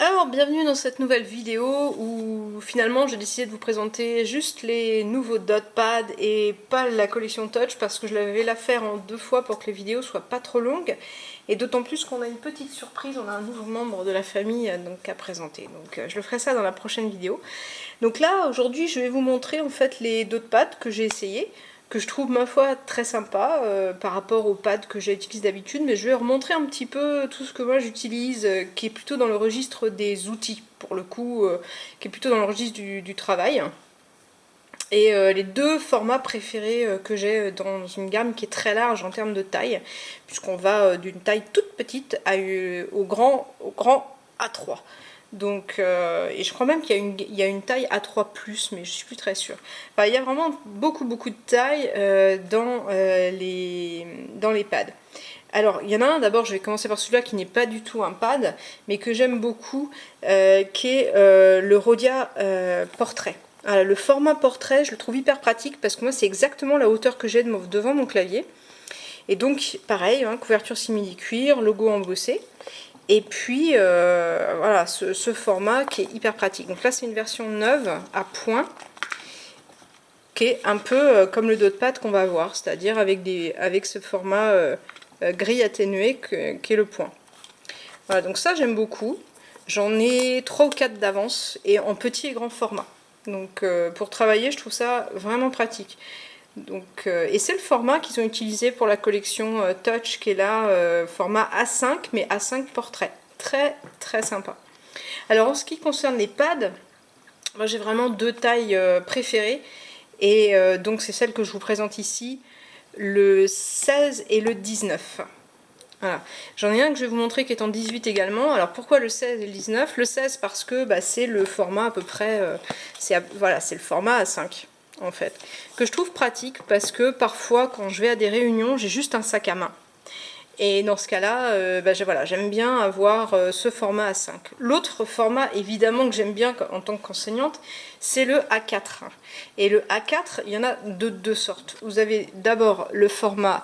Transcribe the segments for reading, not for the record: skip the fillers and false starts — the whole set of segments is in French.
Alors, bienvenue dans cette nouvelle vidéo où finalement j'ai décidé de vous présenter juste les nouveaux DotPad et pas la collection Touch parce que je l'avais la faire en 2 fois pour que les vidéos soient pas trop longues et d'autant plus qu'on a une petite surprise, on a un nouveau membre de la famille donc à présenter. Donc je le ferai ça dans la prochaine vidéo. Donc là, aujourd'hui, je vais vous montrer en fait les DotPad que j'ai essayé, que je trouve ma foi très sympa par rapport aux pads que j'utilise d'habitude, mais je vais remontrer un petit peu tout ce que moi j'utilise, qui est plutôt dans le registre des outils, pour le coup, qui est plutôt dans le registre du travail. Et les deux formats préférés que j'ai dans une gamme qui est très large en termes de taille, puisqu'on va d'une taille toute petite au grand A3. Donc, et je crois même qu'il y a une taille A3+, mais je suis plus très sûre. Enfin, il y a vraiment beaucoup de tailles dans les pads. Alors, il y en a un, d'abord, je vais commencer par celui-là qui n'est pas du tout un pad, mais que j'aime beaucoup, qui est le Rhodia Portrait. Alors, le format portrait, je le trouve hyper pratique parce que moi, c'est exactement la hauteur que j'ai devant mon clavier. Et donc, pareil, hein, couverture simili-cuir, logo embossé. Et puis, voilà, ce format qui est hyper pratique. Donc là, c'est une version neuve à point, qui est un peu comme le DotPad qu'on va voir, c'est-à-dire avec ce format gris atténué qui est le point. Voilà, donc ça, j'aime beaucoup. J'en ai 3 ou 4 d'avance et en petit et grand format. Donc pour travailler, je trouve ça vraiment pratique. Donc, et c'est le format qu'ils ont utilisé pour la collection Touch, qui est là, format A5, mais A5 portrait. Très sympa. Alors en ce qui concerne les pads, moi j'ai vraiment 2 tailles préférées, et donc c'est celles que je vous présente ici, le 16 et le 19. Voilà. J'en ai un que je vais vous montrer qui est en 18 également. Alors pourquoi le 16 et le 19? Le 16 parce que c'est le format à peu près, voilà, c'est le format A5 en fait, que je trouve pratique parce que parfois quand je vais à des réunions, j'ai juste un sac à main. Et dans ce cas-là, voilà, j'aime bien avoir ce format A5. L'autre format, évidemment, que j'aime bien en tant qu'enseignante, c'est le A4. Et le A4, il y en a de 2 sortes. Vous avez d'abord le format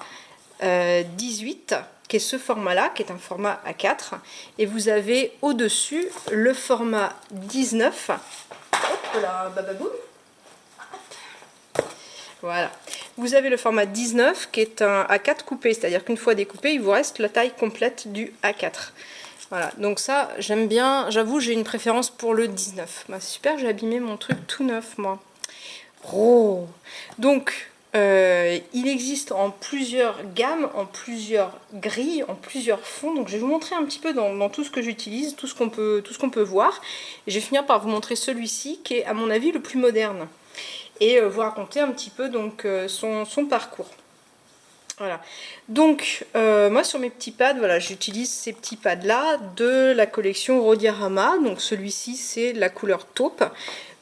18, qui est ce format-là, qui est un format A4. Et vous avez au-dessus le format 19. Hop là, bababoum. Voilà. Vous avez le format 19 qui est un A4 coupé, c'est-à-dire qu'une fois découpé, il vous reste la taille complète du A4. Voilà, donc ça, j'aime bien, j'avoue, j'ai une préférence pour le 19. Bah, c'est super, j'ai abîmé mon truc tout neuf, moi. Oh. Donc, il existe en plusieurs gammes, en plusieurs grilles, en plusieurs fonds. Donc, je vais vous montrer un petit peu dans tout ce que j'utilise, tout ce qu'on peut voir. Et je vais finir par vous montrer celui-ci, qui est, à mon avis, le plus moderne. Et vous raconter un petit peu donc son parcours. Voilà. Donc moi sur mes petits pads, voilà, j'utilise ces petits pads là de la collection Rodiarama. Donc celui-ci c'est la couleur taupe,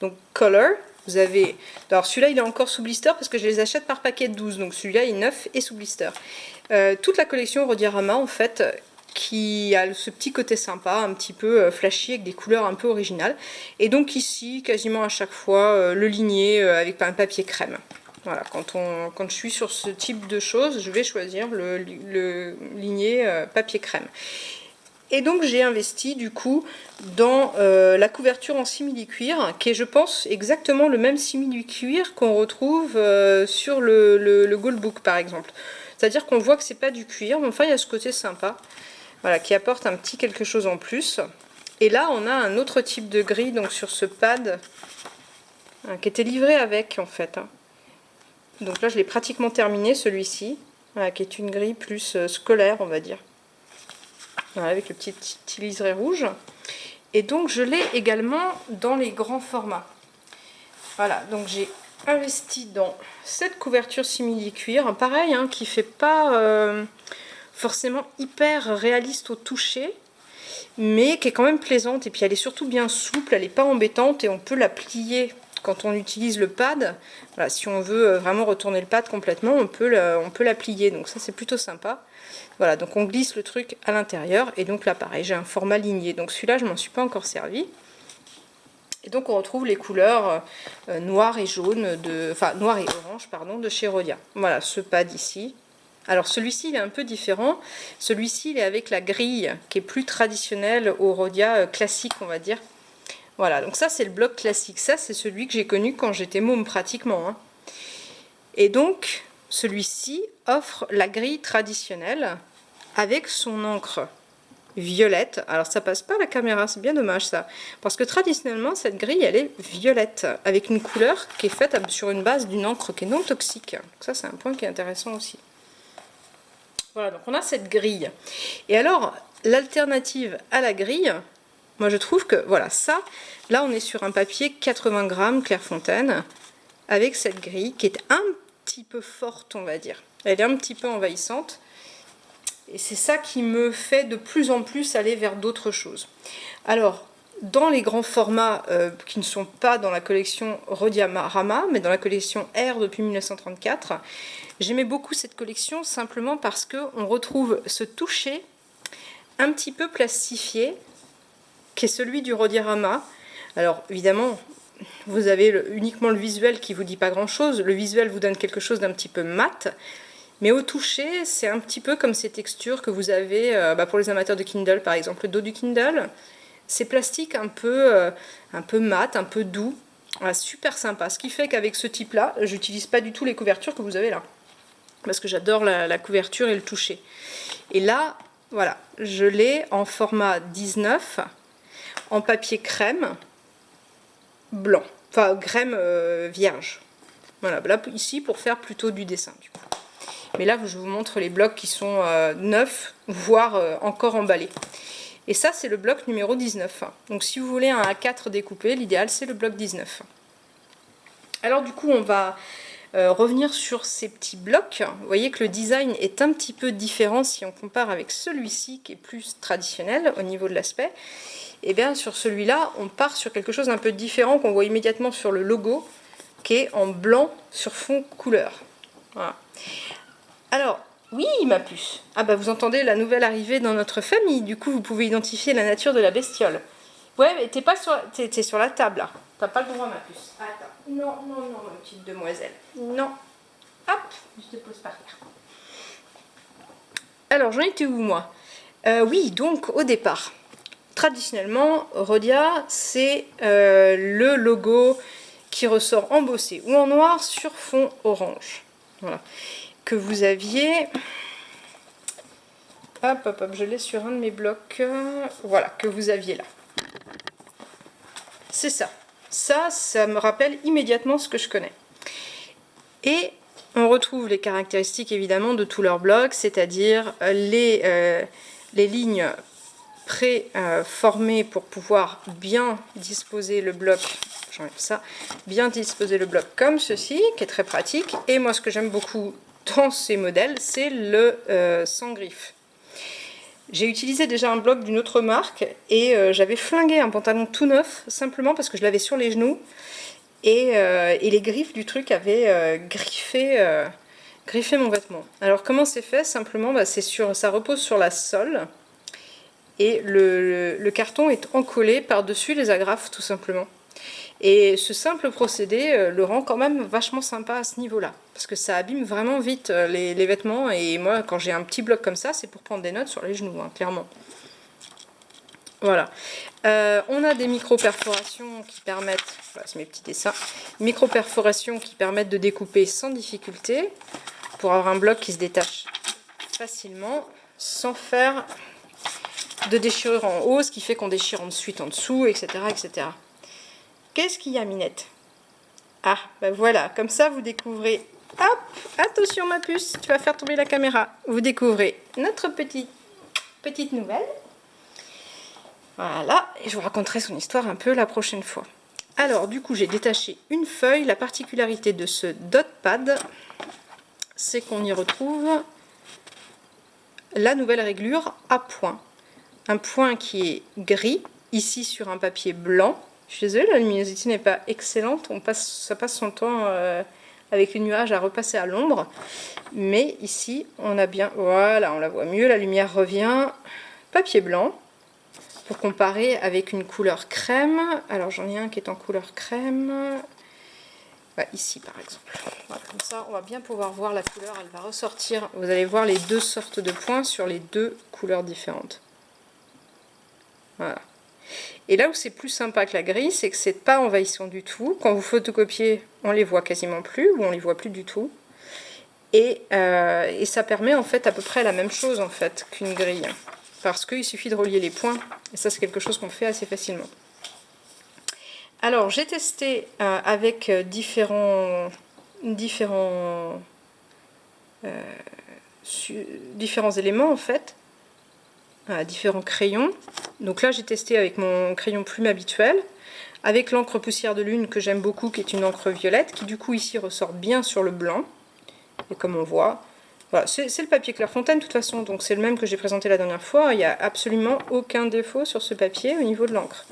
donc Color. Vous avez, alors celui-là il est encore sous blister parce que je les achète par paquet de 12, donc celui-là il est neuf et sous blister. Toute la collection Rodiarama en fait, qui a ce petit côté sympa, un petit peu flashy, avec des couleurs un peu originales. Et donc ici, quasiment à chaque fois, le ligné avec un papier crème. Voilà, quand je suis sur ce type de choses, je vais choisir le ligné papier crème. Et donc j'ai investi du coup dans la couverture en simili-cuir, qui est je pense exactement le même simili-cuir qu'on retrouve sur le Goldbook par exemple. C'est-à-dire qu'on voit que c'est pas du cuir, mais enfin il y a ce côté sympa. Voilà, qui apporte un petit quelque chose en plus. Et là, on a un autre type de grille, donc sur ce pad, qui était livré avec, en fait. Donc là, je l'ai pratiquement terminé, celui-ci, voilà, qui est une grille plus scolaire, on va dire. Voilà, avec le petit liseré rouge. Et donc, je l'ai également dans les grands formats. Voilà, donc j'ai investi dans cette couverture simili-cuir, pareil, hein, qui fait pas forcément hyper réaliste au toucher, mais qui est quand même plaisante. Et puis elle est surtout bien souple, elle n'est pas embêtante et on peut la plier quand on utilise le pad. Voilà, si on veut vraiment retourner le pad complètement, on peut la plier, donc ça c'est plutôt sympa. Voilà, donc on glisse le truc à l'intérieur, et donc là pareil, j'ai un format ligné, donc celui-là je m'en suis pas encore servi. Et donc on retrouve les couleurs noir et jaune, enfin noir et orange pardon, de chez Rhodia. Voilà, ce pad ici. Alors celui-ci il est un peu différent, celui-ci il est avec la grille qui est plus traditionnelle au Rhodia classique on va dire. Voilà, donc ça c'est le bloc classique, ça c'est celui que j'ai connu quand j'étais môme pratiquement. Hein. Et donc celui-ci offre la grille traditionnelle avec son encre violette. Alors ça passe pas à la caméra, c'est bien dommage ça. Parce que traditionnellement cette grille elle est violette avec une couleur qui est faite sur une base d'une encre qui est non toxique. Donc ça c'est un point qui est intéressant aussi. Voilà, donc on a cette grille. Et alors l'alternative à la grille, moi je trouve que voilà ça, là on est sur un papier 80 grammes Clairefontaine avec cette grille qui est un petit peu forte on va dire. Elle est un petit peu envahissante. Et c'est ça qui me fait de plus en plus aller vers d'autres choses. Alors, dans les grands formats qui ne sont pas dans la collection Rhodiarama, mais dans la collection R depuis 1934, j'aimais beaucoup cette collection simplement parce qu'on retrouve ce toucher un petit peu plastifié, qui est celui du Rhodiarama. Alors, évidemment, vous avez uniquement le visuel qui vous dit pas grand-chose. Le visuel vous donne quelque chose d'un petit peu mat. Mais au toucher, c'est un petit peu comme ces textures que vous avez pour les amateurs de Kindle, par exemple. Le dos du Kindle, c'est plastique un peu mat, un peu doux. Voilà, super sympa. Ce qui fait qu'avec ce type-là, j'utilise pas du tout les couvertures que vous avez là. Parce que j'adore la couverture et le toucher. Et là, voilà, je l'ai en format 19, en papier crème blanc. Enfin, crème vierge. Voilà, là, ici, pour faire plutôt du dessin, du coup. Mais là, je vous montre les blocs qui sont neufs, voire encore emballés. Et ça, c'est le bloc numéro 19. Donc si vous voulez un A4 découpé, l'idéal, c'est le bloc 19. Alors du coup, on va revenir sur ces petits blocs. Vous voyez que le design est un petit peu différent si on compare avec celui-ci, qui est plus traditionnel au niveau de l'aspect. Et bien sur celui-là, on part sur quelque chose d'un peu différent qu'on voit immédiatement sur le logo, qui est en blanc sur fond couleur. Voilà. Alors, oui, ma puce. Ah bah vous entendez la nouvelle arrivée dans notre famille. Du coup, vous pouvez identifier la nature de la bestiole. Ouais, mais t'es pas sur, t'es sur la table là. T'as pas le droit, ma puce. Attends. Non, non, non, ma petite demoiselle. Non. Hop, je te pose par terre. Alors, j'en étais où moi? Oui, donc au départ, traditionnellement, Rhodia, c'est le logo qui ressort embossé ou en noir sur fond orange. Voilà. Que vous aviez, hop, hop, hop, je l'ai sur un de mes blocs, voilà, que vous aviez là. C'est ça. Ça me rappelle immédiatement ce que je connais. Et on retrouve les caractéristiques évidemment de tous leurs blocs, c'est-à-dire les lignes pré-formées pour pouvoir bien disposer le bloc. J'enlève ça, bien disposer le bloc comme ceci, qui est très pratique. Et moi, ce que j'aime beaucoup dans ces modèles, c'est le sans griffe. J'ai utilisé déjà un bloc d'une autre marque et j'avais flingué un pantalon tout neuf simplement parce que je l'avais sur les genoux et les griffes du truc avaient griffé mon vêtement. Alors comment c'est fait? Simplement, ça repose sur la sole et le carton est encollé par-dessus les agrafes tout simplement. Et ce simple procédé le rend quand même vachement sympa à ce niveau-là. Parce que ça abîme vraiment vite les vêtements. Et moi, quand j'ai un petit bloc comme ça, c'est pour prendre des notes sur les genoux, hein, clairement. Voilà. On a des micro-perforations qui permettent... Voilà, c'est mes petits dessins. Micro-perforations qui permettent de découper sans difficulté. Pour avoir un bloc qui se détache facilement. Sans faire de déchirure en haut. Ce qui fait qu'on déchire ensuite en dessous, etc. etc. Qu'est-ce qu'il y a, Minette? Ah, ben voilà, comme ça vous découvrez... Hop, attention ma puce, tu vas faire tomber la caméra. Vous découvrez notre petite nouvelle. Voilà, et je vous raconterai son histoire un peu la prochaine fois. Alors, du coup, j'ai détaché une feuille. La particularité de ce dot pad, c'est qu'on y retrouve la nouvelle réglure à point. Un point qui est gris, ici sur un papier blanc. Je suis désolée, la luminosité n'est pas excellente, ça passe son temps avec les nuages à repasser à l'ombre. Mais ici, on a bien, voilà, on la voit mieux, la lumière revient. Papier blanc, pour comparer avec une couleur crème. Alors j'en ai un qui est en couleur crème. Bah, ici par exemple. Voilà, comme ça, on va bien pouvoir voir la couleur. Elle va ressortir. Vous allez voir les deux sortes de points sur les deux couleurs différentes. Voilà. Et là où c'est plus sympa que la grille, c'est que c'est pas envahissant du tout. Quand vous photocopiez, on les voit quasiment plus, ou on les voit plus du tout. Et ça permet en fait à peu près la même chose en fait qu'une grille. Parce qu'il suffit de relier les points. Et ça, c'est quelque chose qu'on fait assez facilement. Alors, j'ai testé avec différents éléments en fait, différents crayons. Donc là, j'ai testé avec mon crayon plume habituel, avec l'encre poussière de lune que j'aime beaucoup, qui est une encre violette, qui du coup ici ressort bien sur le blanc. Et comme on voit, voilà, c'est le papier Clairefontaine de toute façon, donc c'est le même que j'ai présenté la dernière fois. Il n'y a absolument aucun défaut sur ce papier au niveau de l'encre.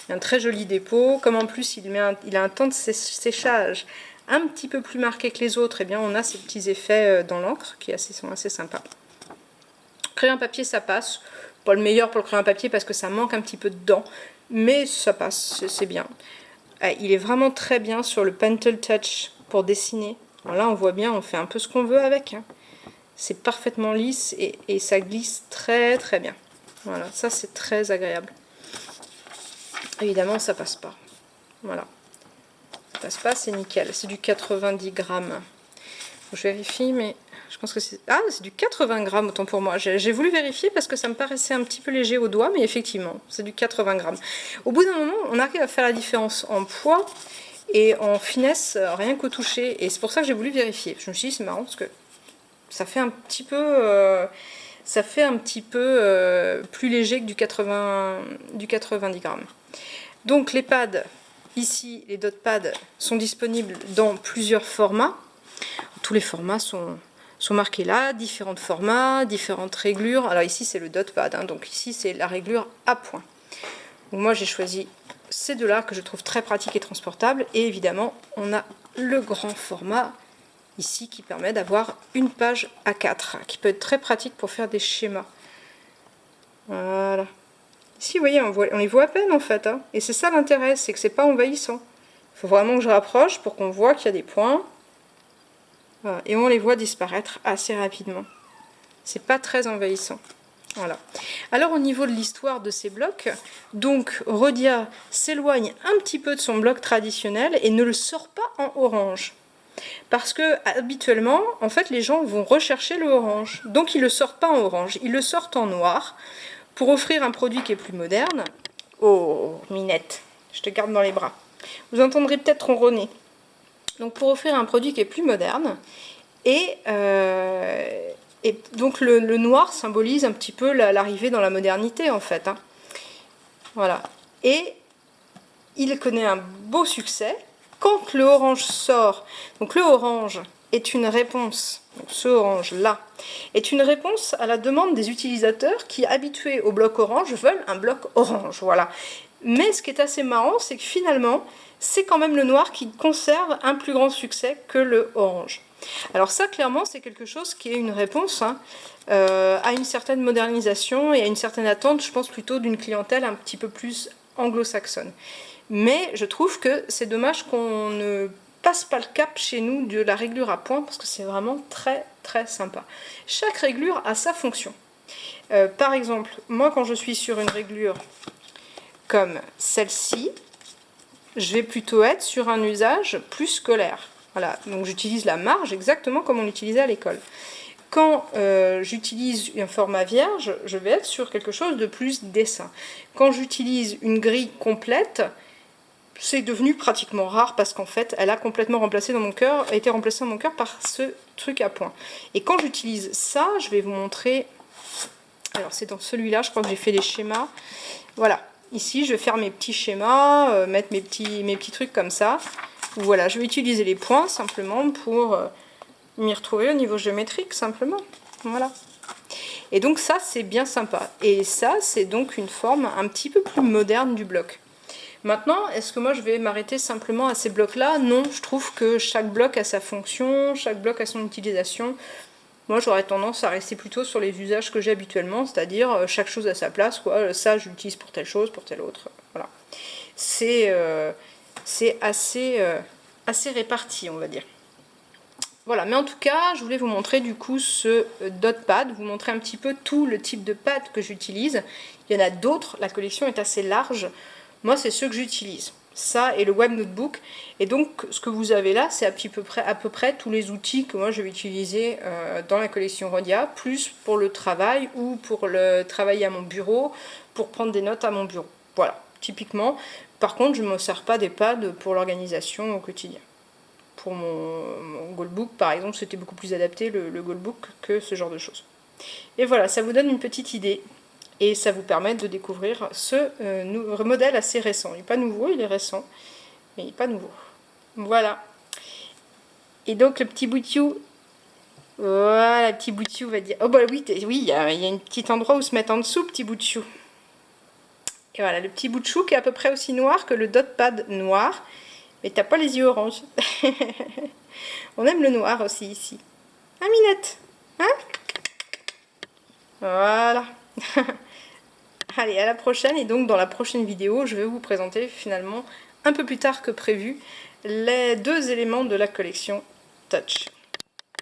Il y a un très joli dépôt, comme en plus il a un temps de séchage un petit peu plus marqué que les autres, et bien on a ces petits effets dans l'encre qui sont assez sympas. Crayon papier, ça passe. Pas le meilleur pour le crayon papier parce que ça manque un petit peu de dents, mais ça passe, c'est bien. Il est vraiment très bien sur le Pentel Touch pour dessiner. Alors là on voit bien, on fait un peu ce qu'on veut avec. Hein. C'est parfaitement lisse et ça glisse très très bien. Voilà, ça c'est très agréable. Évidemment, ça passe pas. Voilà. Ça passe pas, c'est nickel. C'est du 90 grammes. Je vérifie, mais je pense que c'est... Ah, c'est du 80 grammes, autant pour moi. J'ai voulu vérifier parce que ça me paraissait un petit peu léger au doigt, mais effectivement, c'est du 80 grammes. Au bout d'un moment, on arrive à faire la différence en poids et en finesse, rien qu'au toucher. Et c'est pour ça que j'ai voulu vérifier. Je me suis dit, c'est marrant parce que ça fait un petit peu... plus léger que du 90 grammes. Donc les pads, ici, les dot pads sont disponibles dans plusieurs formats. Tous les formats sont marqués là, différents formats, différentes réglures. Alors ici c'est le dot pad, hein, donc ici c'est la réglure à point. Donc moi j'ai choisi ces deux-là que je trouve très pratiques et transportables. Et évidemment on a le grand format ici qui permet d'avoir une page A4, qui peut être très pratique pour faire des schémas. Voilà. Ici, vous voyez, on les voit à peine en fait. Hein. Et c'est ça l'intérêt, c'est que c'est pas envahissant. Il faut vraiment que je rapproche pour qu'on voit qu'il y a des points. Voilà. Et on les voit disparaître assez rapidement. C'est pas très envahissant. Voilà. Alors au niveau de l'histoire de ces blocs, donc Rhodia s'éloigne un petit peu de son bloc traditionnel et ne le sort pas en orange. Parce que habituellement, en fait, les gens vont rechercher le orange. Donc ils ne le sortent pas en orange, ils le sortent en noir pour offrir un produit qui est plus moderne. Oh, Minette, je te garde dans les bras. Vous entendrez peut-être ronronner. Donc pour offrir un produit qui est plus moderne, et donc le noir symbolise un petit peu l'arrivée dans la modernité en fait. Hein. Voilà. Et il connaît un beau succès. Quand le orange sort, donc le orange est une réponse, donc ce orange là, est une réponse à la demande des utilisateurs qui, habitués au bloc orange, veulent un bloc orange. Voilà. Mais ce qui est assez marrant, c'est que finalement, c'est quand même le noir qui conserve un plus grand succès que le orange. Alors ça, clairement, c'est quelque chose qui est une réponse hein, à une certaine modernisation et à une certaine attente, je pense plutôt d'une clientèle un petit peu plus anglo-saxonne. Mais je trouve que c'est dommage qu'on ne passe pas le cap chez nous de la réglure à point parce que c'est vraiment très très sympa. Chaque réglure a sa fonction. Par exemple, moi quand je suis sur une réglure comme celle-ci, je vais plutôt être sur un usage plus scolaire. Voilà, donc j'utilise la marge exactement comme on l'utilisait à l'école. Quand j'utilise un format vierge, je vais être sur quelque chose de plus dessin. Quand j'utilise une grille complète, c'est devenu pratiquement rare parce qu'en fait, elle a complètement remplacé dans mon cœur, a été remplacée dans mon cœur par ce truc à point. Et quand j'utilise ça, je vais vous montrer. Alors c'est dans celui-là, je crois que j'ai fait les schémas. Voilà, ici je vais faire mes petits schémas, mettre mes petits trucs comme ça. Voilà, je vais utiliser les points simplement pour m'y retrouver au niveau géométrique simplement. Voilà. Et donc ça c'est bien sympa. Et ça c'est donc une forme un petit peu plus moderne du bloc. Maintenant, est-ce que moi je vais m'arrêter simplement à ces blocs-là? Non, je trouve que chaque bloc a sa fonction, chaque bloc a son utilisation. Moi j'aurais tendance à rester plutôt sur les usages que j'ai habituellement, c'est-à-dire chaque chose à sa place, quoi. Ça je l'utilise pour telle chose, pour telle autre. Voilà. C'est assez assez répartis, on va dire. Voilà, mais en tout cas, je voulais vous montrer du coup ce dot pad, vous montrer un petit peu tout le type de pad que j'utilise. Il y en a d'autres, la collection est assez large. Moi, c'est ceux que j'utilise. Ça et le web notebook. Et donc, ce que vous avez là, c'est à peu près tous les outils que moi je vais utiliser dans la collection Rhodia, plus pour le travail ou pour le travailler à mon bureau, pour prendre des notes à mon bureau. Voilà, typiquement. Par contre, je ne me sers pas des pads pour l'organisation au quotidien. Pour mon Goalbook, par exemple, c'était beaucoup plus adapté, le Goalbook, que ce genre de choses. Et voilà, ça vous donne une petite idée. Et ça vous permet de découvrir ce modèle assez récent. Il n'est pas nouveau, il est récent, mais il n'est pas nouveau. Voilà. Et donc, le petit boutiou, voilà, le petit boutiou va dire... Oh bah oui, il y a un petit endroit où se mettre en dessous, petit boutiou. Et voilà, le petit bout de chou qui est à peu près aussi noir que le dot pad noir. Mais t'as pas les yeux orange. On aime le noir aussi ici. Hein, Minette? Hein? Voilà. Allez, à la prochaine. Et donc, dans la prochaine vidéo, je vais vous présenter finalement, un peu plus tard que prévu, les 2 éléments de la collection Touch.